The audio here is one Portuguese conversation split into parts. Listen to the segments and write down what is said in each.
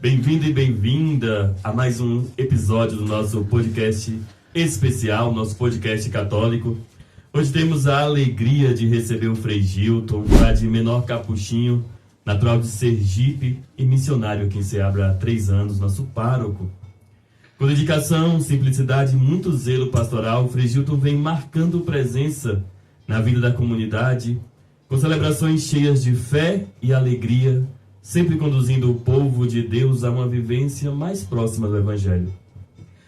Bem-vindo e bem-vinda a mais um episódio do nosso podcast especial, nosso podcast católico. Hoje temos a alegria de receber o Frei Gilton, frade menor capuchinho, natural de Sergipe e missionário aqui em Ceabra há 3 anos, nosso pároco. Com dedicação, simplicidade e muito zelo pastoral, o Frei Gilton vem marcando presença na vida da comunidade, com celebrações cheias de fé e alegria, sempre conduzindo o povo de Deus a uma vivência mais próxima do Evangelho.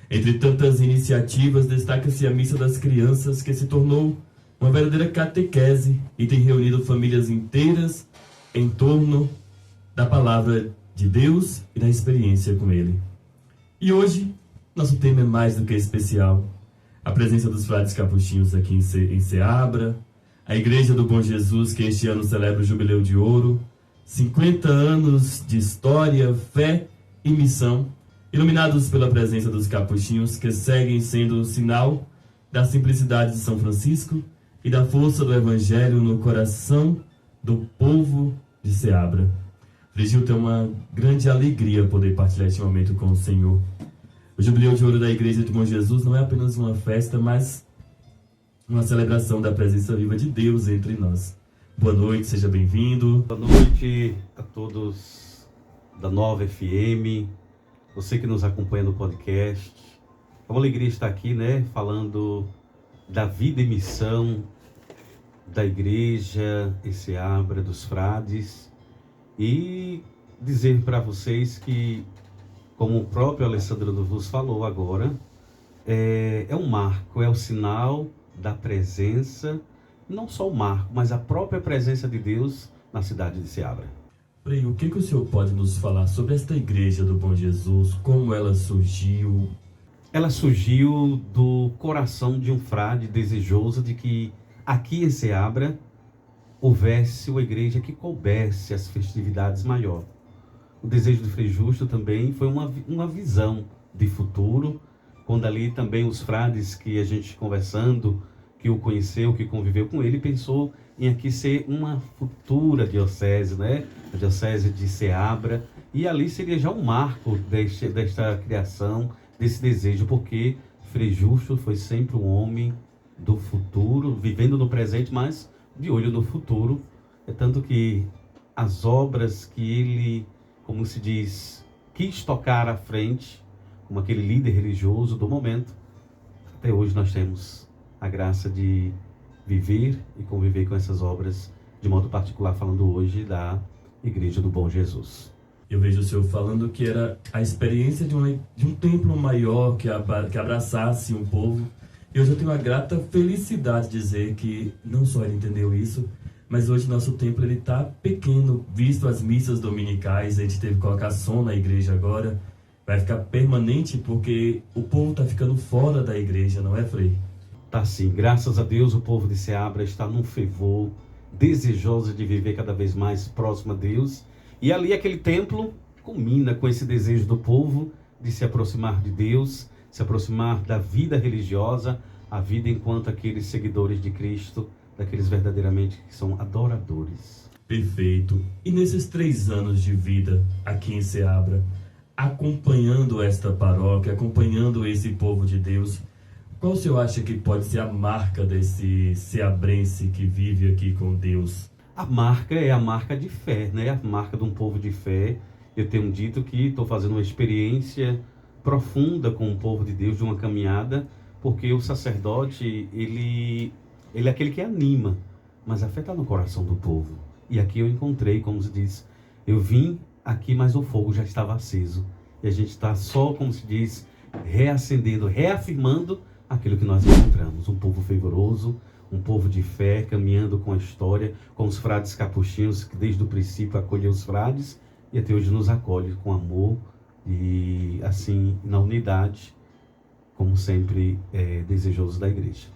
Entre tantas iniciativas, destaca-se a Missa das Crianças, que se tornou uma verdadeira catequese e tem reunido famílias inteiras em torno da palavra de Deus e da experiência com Ele. E hoje, nosso tema é mais do que especial. A presença dos frades capuchinhos aqui em Ceabra, a Igreja do Bom Jesus, que este ano celebra o Jubileu de Ouro, 50 anos de história, fé e missão, iluminados pela presença dos capuchinhos, que seguem sendo o sinal da simplicidade de São Francisco e da força do Evangelho no coração do povo de Ceabra. Frei Gilton, é uma grande alegria poder partilhar este momento com o Senhor. O Jubileu de Ouro da Igreja do Bom Jesus não é apenas uma festa, mas uma celebração da presença viva de Deus entre nós. Boa noite, seja bem-vindo. Boa noite a todos da Nova FM, você que nos acompanha no podcast. É uma alegria estar aqui, falando da vida e missão da Igreja em Ceabra, dos frades, e dizer para vocês que, como o próprio Alessandro vos falou agora, é um marco, é o sinal da presença, não só o marco, mas a própria presença de Deus na cidade de Ceabra. Frei, o que o senhor pode nos falar sobre esta Igreja do Bom Jesus, como ela surgiu? Ela surgiu do coração de um frade desejoso de que aqui em Ceabra houvesse uma igreja que coubesse as festividades maior. O desejo do Frei Justo também foi uma visão de futuro, quando ali também os frades que a gente conversando, que o conheceu, que conviveu com ele, pensou em aqui ser uma futura diocese, a diocese de Ceabra, e ali seria já um marco desta criação, desse desejo, porque Frei Justo foi sempre um homem do futuro, vivendo no presente, mas de olho no futuro. É tanto que as obras que ele, como se diz, quis tocar à frente, como aquele líder religioso do momento, até hoje nós temos a graça de viver e conviver com essas obras, de modo particular falando hoje da Igreja do Bom Jesus. Eu vejo o senhor falando que era a experiência de um templo maior que abraçasse um povo. E hoje eu tenho a grata felicidade de dizer que não só ele entendeu isso, mas hoje nosso templo está pequeno, visto as missas dominicais. A gente teve que colocar som na igreja agora. Vai ficar permanente porque o povo está ficando fora da igreja, não é, Frei? Tá sim, graças a Deus o povo de Ceabra está num fervor, desejoso de viver cada vez mais próximo a Deus. E ali aquele templo culmina com esse desejo do povo de se aproximar de Deus, se aproximar da vida religiosa, a vida enquanto aqueles seguidores de Cristo, daqueles verdadeiramente que são adoradores. Perfeito. E nesses 3 anos de vida aqui em Ceabra, acompanhando esta paróquia, acompanhando esse povo de Deus, qual o senhor acha que pode ser a marca desse ceabrense que vive aqui com Deus? A marca é a marca de fé, a marca de um povo de fé. Eu tenho dito que estou fazendo uma experiência profunda com o povo de Deus, de uma caminhada, porque o sacerdote, ele é aquele que anima, mas a fé está no coração do povo. E aqui eu encontrei, como se diz, eu vim aqui, mas o fogo já estava aceso. E a gente está só, como se diz, reacendendo, reafirmando aquilo que nós encontramos. Um povo fervoroso, um povo de fé, caminhando com a história, com os frades capuchinhos, que desde o princípio acolheu os frades, e até hoje nos acolhe com amor, e assim, na unidade, como sempre, desejoso da igreja.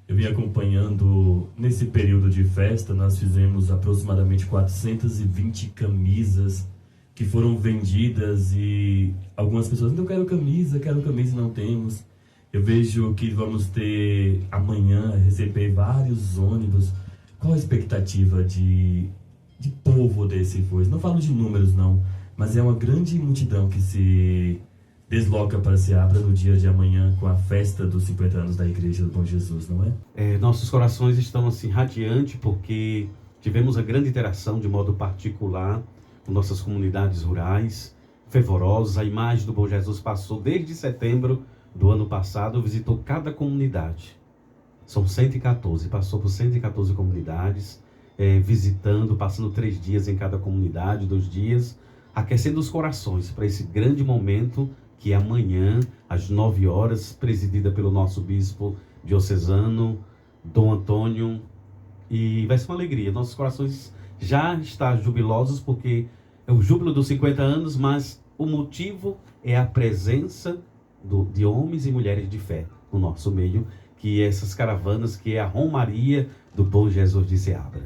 Eu vim acompanhando, nesse período de festa, nós fizemos aproximadamente 420 camisas que foram vendidas, e algumas pessoas não quero camisa e não temos. Eu vejo que vamos ter amanhã, receber vários ônibus. Qual a expectativa de povo desse Foz? Não falo de números não, mas é uma grande multidão que se desloca para Seabra no dia de amanhã com a festa dos 50 anos da Igreja do Bom Jesus, não é? Nossos corações estão assim radiantes porque tivemos a grande interação de modo particular com nossas comunidades rurais, fervorosas. A imagem do Bom Jesus passou desde setembro do ano passado, visitou cada comunidade. São 114, passou por 114 comunidades, visitando, passando 3 dias em cada comunidade, 2 dias, aquecendo os corações para esse grande momento que é amanhã, às 9 horas, presidida pelo nosso bispo diocesano, Dom Antônio, e vai ser uma alegria. Nossos corações já estão jubilosos porque é o júbilo dos 50 anos, mas o motivo é a presença de homens e mulheres de fé no nosso meio, que é essas caravanas, que é a Romaria do Bom Jesus de Seabra.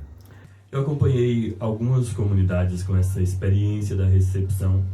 Eu acompanhei algumas comunidades com essa experiência da recepção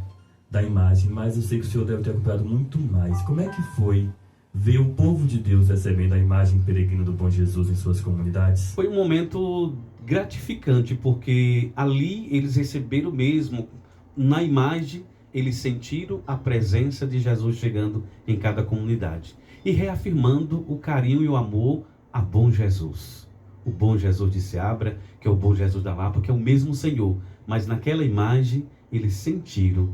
da imagem, mas eu sei que o senhor deve ter acompanhado muito mais. Como é que foi ver o povo de Deus recebendo a imagem peregrina do Bom Jesus em suas comunidades? Foi um momento gratificante, porque ali eles receberam mesmo, na imagem, eles sentiram a presença de Jesus chegando em cada comunidade e reafirmando o carinho e o amor a Bom Jesus. O Bom Jesus de Seabra, que é o Bom Jesus da Lapa, que é o mesmo Senhor, mas naquela imagem eles sentiram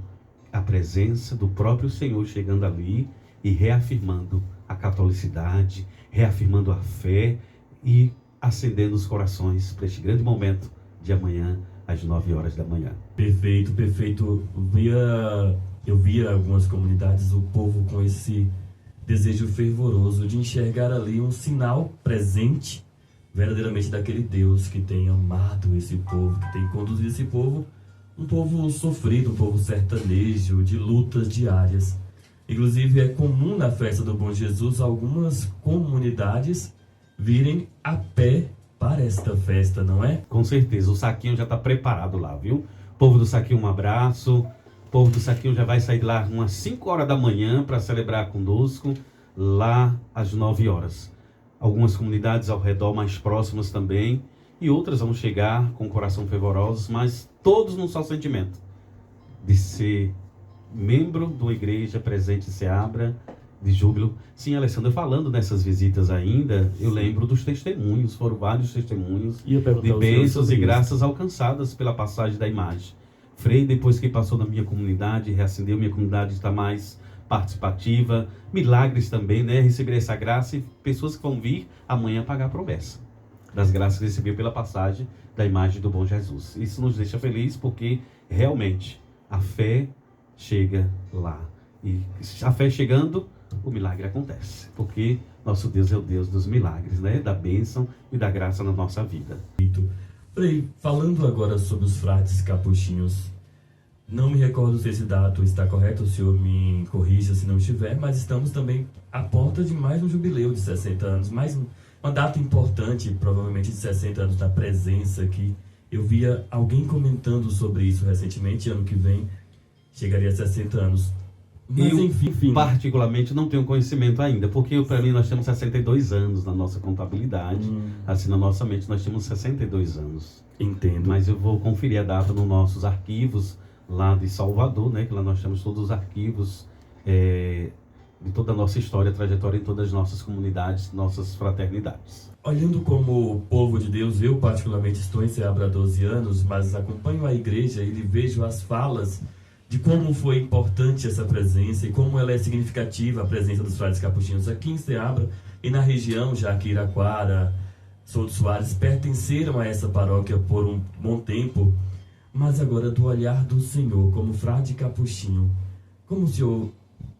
a presença do próprio Senhor chegando ali e reafirmando a catolicidade, reafirmando a fé e acendendo os corações para este grande momento de amanhã, às 9 horas da manhã. Perfeito, perfeito. Eu via algumas comunidades, o povo com esse desejo fervoroso de enxergar ali um sinal presente, verdadeiramente daquele Deus que tem amado esse povo, que tem conduzido esse povo, um povo sofrido, um povo sertanejo, de lutas diárias. Inclusive é comum na festa do Bom Jesus algumas comunidades virem a pé para esta festa, não é? Com certeza, o Saquinho já está preparado lá, viu? Povo do Saquinho, um abraço. O povo do Saquinho já vai sair lá umas 5 horas da manhã para celebrar conosco, lá às 9 horas. Algumas comunidades ao redor mais próximas também, e outras vão chegar com o coração fervorosos, mas todos num só sentimento de ser membro de uma igreja presente em Seabra, de júbilo. Sim, Alessandra, falando nessas visitas ainda, eu lembro dos testemunhos, foram vários testemunhos de bênçãos e graças alcançadas pela passagem da imagem. Frei, depois que passou na minha comunidade, reacendeu minha comunidade, está mais participativa, milagres também, né? Receber essa graça e pessoas que vão vir amanhã pagar a promessa das graças que recebeu pela passagem da imagem do Bom Jesus. Isso nos deixa felizes porque realmente a fé chega lá. E a fé chegando, o milagre acontece. Porque nosso Deus é o Deus dos milagres, né? Da bênção e da graça na nossa vida. Frei, falando agora sobre os frades capuchinhos, não me recordo se esse dado está correto, o senhor me corrija se não estiver, mas estamos também à porta de mais um jubileu de 60 anos, mais uma data importante, provavelmente de 60 anos da presença aqui. Eu via alguém comentando sobre isso recentemente, ano que vem chegaria a 60 anos. Mas enfim, particularmente não tenho conhecimento ainda, porque para mim nós temos 62 anos na nossa contabilidade, assim na nossa mente nós temos 62 anos. Entendo. Mas eu vou conferir a data nos nossos arquivos lá de Salvador, né, que lá nós temos todos os arquivos de toda a nossa história, trajetória em todas as nossas comunidades, nossas fraternidades. Olhando como povo de Deus, eu particularmente estou em Seabra há 12 anos, mas acompanho a igreja e vejo as falas de como foi importante essa presença e como ela é significativa, a presença dos frades capuchinhos aqui em Seabra e na região, já que Iraquara, Souto Soares pertenceram a essa paróquia por um bom tempo, mas agora do olhar do Senhor como frade capuchinho, como o Senhor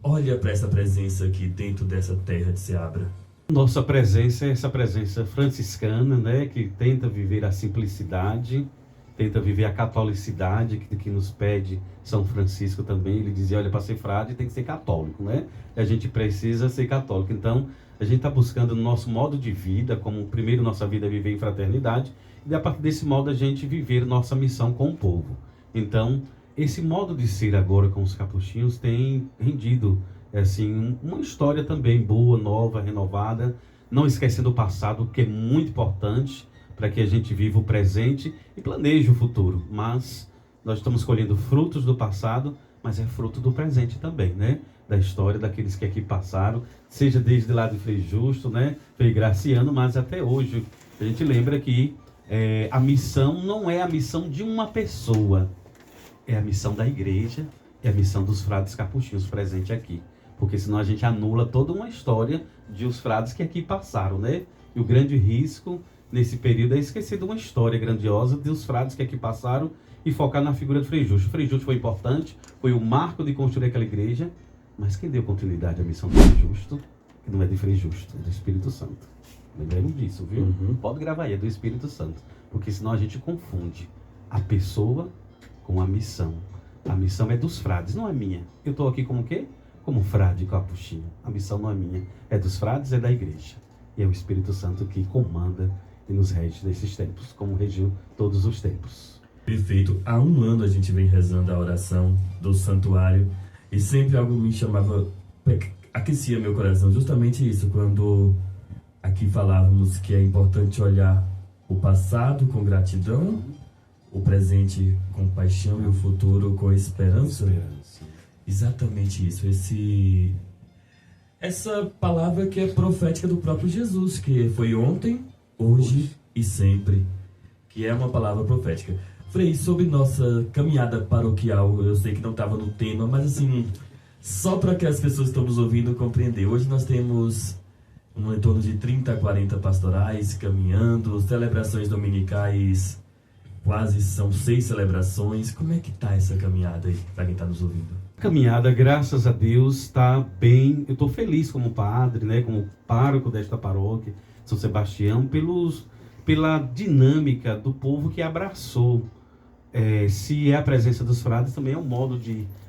olha para essa presença aqui dentro dessa terra de Seabra? Nossa presença é essa presença franciscana, né, que tenta viver a simplicidade, tenta viver a catolicidade que nos pede São Francisco também. Ele dizia, olha, para ser frade tem que ser católico, né? E a gente precisa ser católico. Então, a gente está buscando no nosso modo de vida, como primeiro nossa vida é viver em fraternidade, e a partir desse modo a gente viver nossa missão com o povo. Então, esse modo de ser agora com os capuchinhos tem rendido, assim, uma história também boa, nova, renovada, não esquecendo o passado, que é muito importante, para que a gente viva o presente e planeje o futuro, mas nós estamos colhendo frutos do passado, mas é fruto do presente também, né? Da história daqueles que aqui passaram, seja desde lá de Frei Justo, né? Frei Graciano, mas até hoje. A gente lembra que a missão não é a missão de uma pessoa, é a missão da igreja, é a missão dos frades capuchinhos presentes aqui. Porque senão a gente anula toda uma história de os frades que aqui passaram, né? E o grande risco nesse período é esquecer de uma história grandiosa dos frades que aqui passaram e focar na figura de Frei Justo. Frei Justo foi importante, foi o marco de construir aquela igreja, mas quem deu continuidade à missão de Frei Justo, que não é de Frei Justo, é do Espírito Santo. Lembremos disso, viu? Pode gravar aí, é do Espírito Santo. Porque senão a gente confunde a pessoa com a missão. A missão é dos frades, não é minha. Eu estou aqui como o quê? Como frade capuchinho. A missão não é minha, é dos frades, é da igreja. E é o Espírito Santo que comanda e nos rege nesses tempos, como regiu todos os tempos. Perfeito. Há um ano a gente vem rezando a oração do santuário e sempre algo me chamava, aquecia meu coração, justamente isso, quando aqui falávamos que é importante olhar o passado com gratidão, o presente com paixão e o futuro com esperança. Exatamente isso, essa palavra que é profética do próprio Jesus, que foi ontem, hoje e sempre, que é uma palavra profética. Frei, sobre nossa caminhada paroquial, eu sei que não estava no tema, mas assim, só para que as pessoas que estão nos ouvindo compreender. Hoje nós temos em torno de 30 a 40 pastorais caminhando, celebrações dominicais, quase são 6 celebrações. Como é que está essa caminhada aí, para quem está nos ouvindo? Caminhada, graças a Deus, está bem. Eu estou feliz como padre, né, como pároco desta paróquia, São Sebastião, pela dinâmica do povo que abraçou. Se é a presença dos frades, também é um modo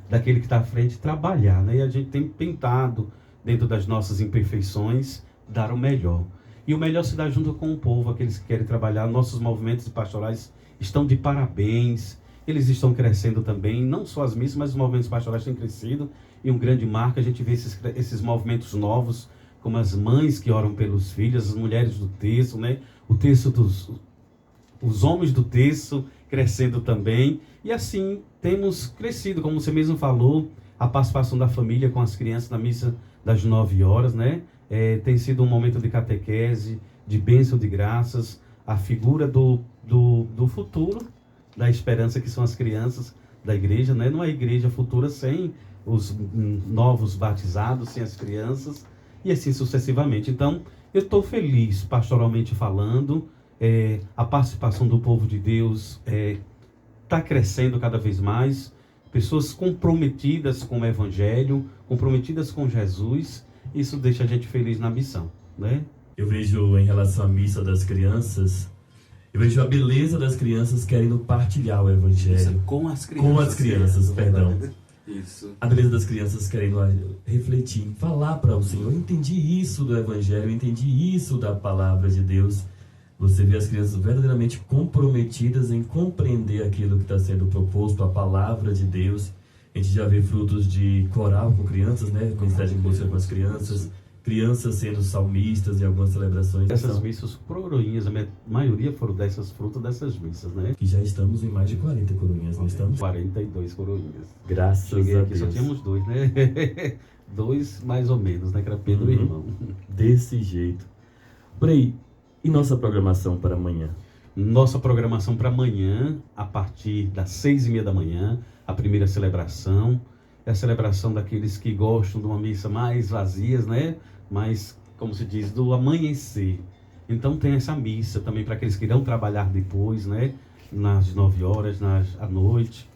daquele que está à frente trabalhar, né? E a gente tem tentado, dentro das nossas imperfeições, dar o melhor. E o melhor se dá junto com o povo, aqueles que querem trabalhar. Nossos movimentos pastorais estão de parabéns. Eles estão crescendo também, não só as missas, mas os movimentos pastorais têm crescido. E um grande marco, a gente vê esses movimentos novos, como as mães que oram pelos filhos, as mulheres do terço, né? O terço os homens do terço crescendo também. E assim temos crescido, como você mesmo falou, a participação da família com as crianças na missa das 9 horas, né? Tem sido um momento de catequese, de bênção de graças, a figura do futuro, da esperança que são as crianças da igreja, né? Não é a igreja futura sem os novos batizados, sem as crianças, e assim sucessivamente. Então, eu estou feliz, pastoralmente falando, a participação do povo de Deus está crescendo cada vez mais, pessoas comprometidas com o Evangelho, comprometidas com Jesus, isso deixa a gente feliz na missão, né? Eu vejo em relação à missa das crianças, eu vejo a beleza das crianças querendo partilhar o Evangelho. Isso, com as crianças. Com as crianças, perdão. Isso. A beleza das crianças querendo refletir, falar para o Senhor, eu entendi isso do Evangelho, eu entendi isso da Palavra de Deus. Você vê as crianças verdadeiramente comprometidas em compreender aquilo que está sendo proposto, a Palavra de Deus. A gente já vê frutos de coral com crianças, né? Mensagem de música com as crianças. Crianças sendo salmistas em algumas celebrações. Essas missas coroinhas, a maioria foram frutos dessas missas, né? Que já estamos em mais de 40 coroinhas, não estamos? 42 coroinhas. Graças Cheguei a aqui, Deus. só tínhamos 2, né? 2 mais ou menos, né? Que era Pedro e irmão. Desse jeito. Frei, e nossa programação para amanhã? Nossa programação para amanhã, a partir das 6h30 da manhã, a primeira celebração. É a celebração daqueles que gostam de uma missa mais vazias, né? Mas, como se diz, do amanhecer. Então tem essa missa também para aqueles que irão trabalhar depois, né? Nas 9 horas, à noite.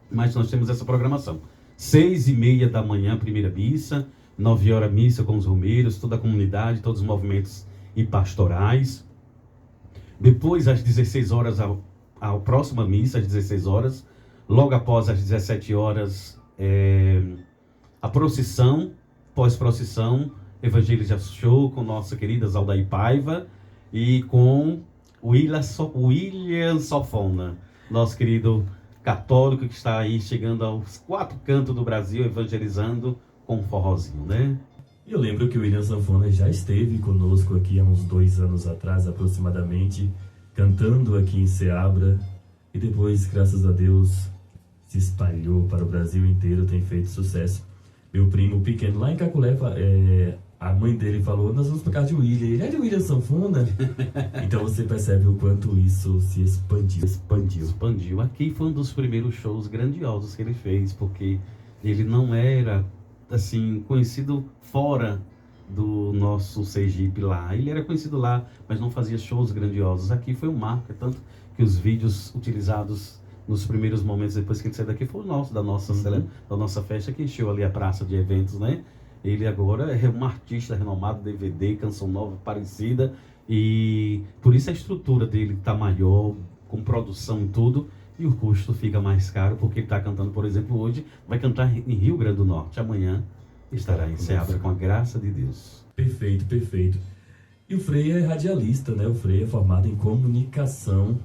Mas nós temos essa programação. 6h30 da manhã, primeira missa. 9 horas, missa com os romeiros, toda a comunidade, todos os movimentos e pastorais. Depois, às 16 horas, a próxima missa, às 16 horas. Logo após, às 17 horas, a procissão, pós-procissão, Evangelho Show com nossa querida Zaldaí Paiva e com William Sofona, nosso querido católico que está aí chegando aos 4 cantos do Brasil, evangelizando com um forrozinho, né? Eu lembro que o William Sanfona já esteve conosco aqui há uns 2 anos atrás, aproximadamente, cantando aqui em Seabra. e depois, graças a Deus, se espalhou para o Brasil inteiro, tem feito sucesso. Meu primo pequeno lá em Caculé, a mãe dele falou: nós vamos para casa de William. Ele é de William Sanfona. Então você percebe o quanto isso se expandiu. Aqui foi um dos primeiros shows grandiosos que ele fez, porque ele não era assim conhecido fora do nosso Sergipe lá. Ele era conhecido lá, mas não fazia shows grandiosos. Aqui foi um marco, tanto que os vídeos utilizados nos primeiros momentos depois que ele saiu daqui foi o nosso, da nossa festa, que encheu ali a praça de eventos, né? Ele agora é um artista renomado, DVD, canção nova, parecida, e por isso a estrutura dele está maior, com produção e tudo, e o custo fica mais caro, porque ele está cantando, por exemplo, hoje, vai cantar em Rio Grande do Norte, amanhã estará em Ceabra, com a graça de Deus. Perfeito, perfeito. E o Frei é radialista, né? O Frei é formado em comunicação.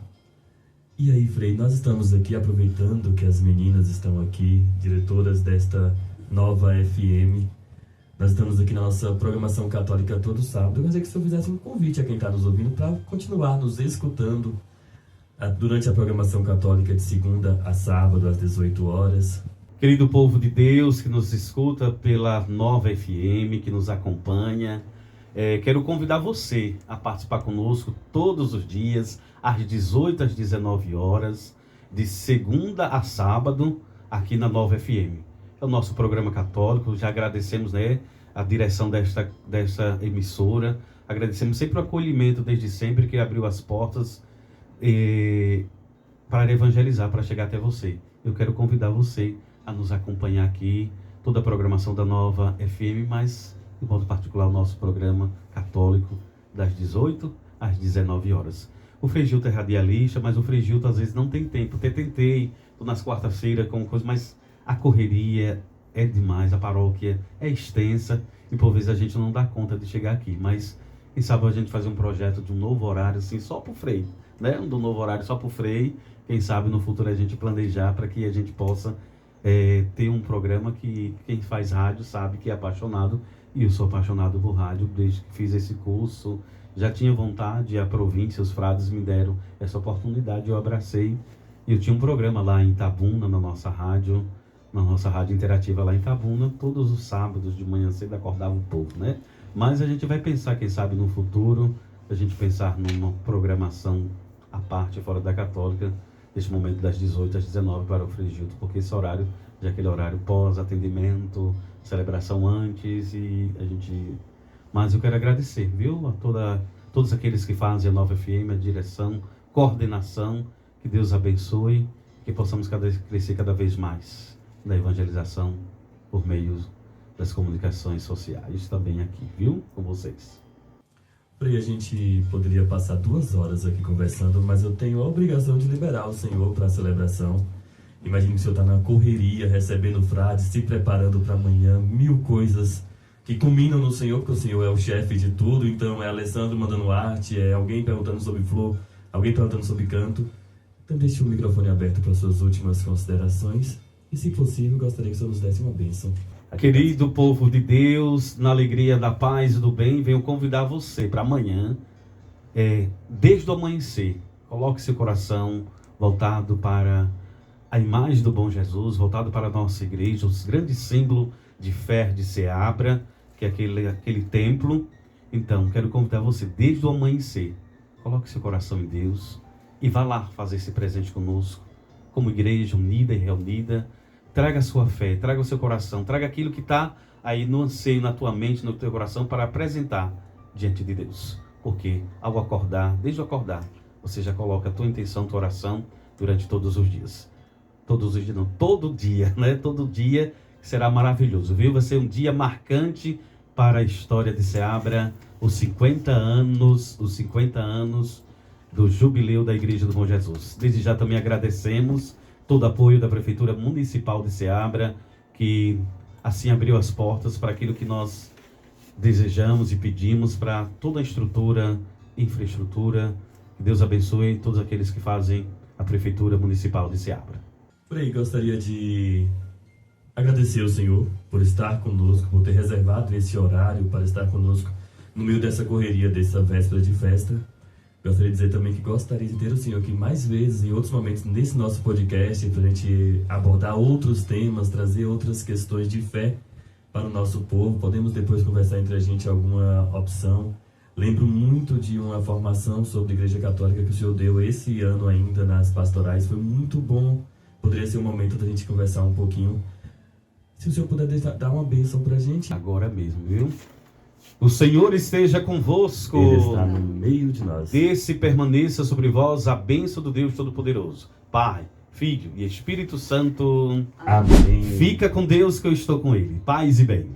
E aí, Frei, nós estamos aqui aproveitando que as meninas estão aqui, diretoras desta nova FM. Nós estamos aqui na nossa programação católica todo sábado. Eu gostaria que o senhor fizesse um convite a quem está nos ouvindo para continuar nos escutando durante a programação católica de segunda a sábado, às 18 horas. Querido povo de Deus que nos escuta pela Nova FM, que nos acompanha, quero convidar você a participar conosco todos os dias, às 18 às 19 horas, de segunda a sábado, aqui na Nova FM. É o nosso programa católico. Já agradecemos, né, a direção desta emissora, agradecemos sempre o acolhimento, desde sempre, que abriu as portas para evangelizar, para chegar até você. Eu quero convidar você a nos acompanhar aqui, toda a programação da Nova FM, mas, de modo particular, o nosso programa católico, das 18 às 19 horas. O Frei Gilton é radialista, mas o Frei Gilton às vezes não tem tempo. Até tentei, tô nas quarta-feiras com coisa, mas a correria é demais, a paróquia é extensa e por vezes a gente não dá conta de chegar aqui. Mas quem sabe a gente fazer um projeto de um novo horário, assim, só para o Frei, né? Um novo horário só para o Frei. Quem sabe no futuro a gente planejar para que a gente possa ter um programa que quem faz rádio sabe que é apaixonado, e eu sou apaixonado por rádio desde que fiz esse curso. Já tinha vontade, a província, os frades me deram essa oportunidade, eu abracei. Eu tinha um programa lá em Itabuna, na nossa rádio interativa lá em Itabuna, todos os sábados de manhã cedo acordava um pouco, né? Mas a gente vai pensar, quem sabe no futuro, a gente pensar numa programação à parte, fora da católica, neste momento das 18 às 19 para o Frei Gilton, porque esse horário, já aquele horário pós-atendimento, celebração antes, e a gente... Mas eu quero agradecer, viu, a todos aqueles que fazem a Nova FM, a direção, coordenação, que Deus abençoe, que possamos crescer cada vez mais na evangelização por meio das comunicações sociais, também aqui, viu, com vocês. Frei, a gente poderia passar 2 horas aqui conversando, mas eu tenho a obrigação de liberar o senhor para a celebração. Imagino que o senhor está na correria, recebendo frades, se preparando para amanhã, 1000 coisas que culminam no senhor, porque o senhor é o chefe de tudo. Então é Alessandro mandando arte, é alguém perguntando sobre flor, alguém perguntando sobre canto. Então deixe o microfone aberto para suas últimas considerações e, se possível, gostaria que o senhor nos desse uma bênção. Querido povo de Deus, na alegria da paz e do bem, venho convidar você para amanhã, desde o amanhecer, coloque seu coração voltado para a imagem do bom Jesus, voltado para a nossa igreja, o grande símbolo de fé de Ceabra, que é aquele templo. Então, quero convidar você, desde o amanhecer, coloque seu coração em Deus e vá lá fazer esse presente conosco, como igreja unida e reunida. Traga a sua fé, traga o seu coração, traga aquilo que está aí no anseio, na tua mente, no teu coração, para apresentar diante de Deus. Porque ao acordar, desde o acordar, você já coloca a tua intenção, tua oração durante todos os dias. Todos os dias não, todo dia, né? Todo dia será maravilhoso, viu? Vai ser um dia marcante para a história de Ceabra, os 50 anos do jubileu da Igreja do Bom Jesus. Desde já também agradecemos todo o apoio da Prefeitura Municipal de Ceabra, que assim abriu as portas para aquilo que nós desejamos e pedimos, para toda a estrutura, infraestrutura. Que Deus abençoe todos aqueles que fazem a Prefeitura Municipal de Ceabra. Frei, gostaria de agradecer ao senhor por estar conosco, por ter reservado esse horário para estar conosco no meio dessa correria, dessa véspera de festa. Gostaria de dizer também que gostaria de ter o senhor aqui mais vezes, em outros momentos, nesse nosso podcast, para a gente abordar outros temas, trazer outras questões de fé para o nosso povo. Podemos depois conversar entre a gente alguma opção. Lembro muito de uma formação sobre a Igreja Católica que o senhor deu esse ano ainda nas pastorais. Foi muito bom. Poderia ser um momento da gente conversar um pouquinho. Se o senhor puder dar uma bênção para a gente. Agora mesmo, viu? O Senhor esteja convosco. Ele está no meio de nós. Desce e permaneça sobre vós a bênção do Deus Todo-Poderoso. Pai, Filho e Espírito Santo. Amém. Fica com Deus que eu estou com Ele. Paz e bem.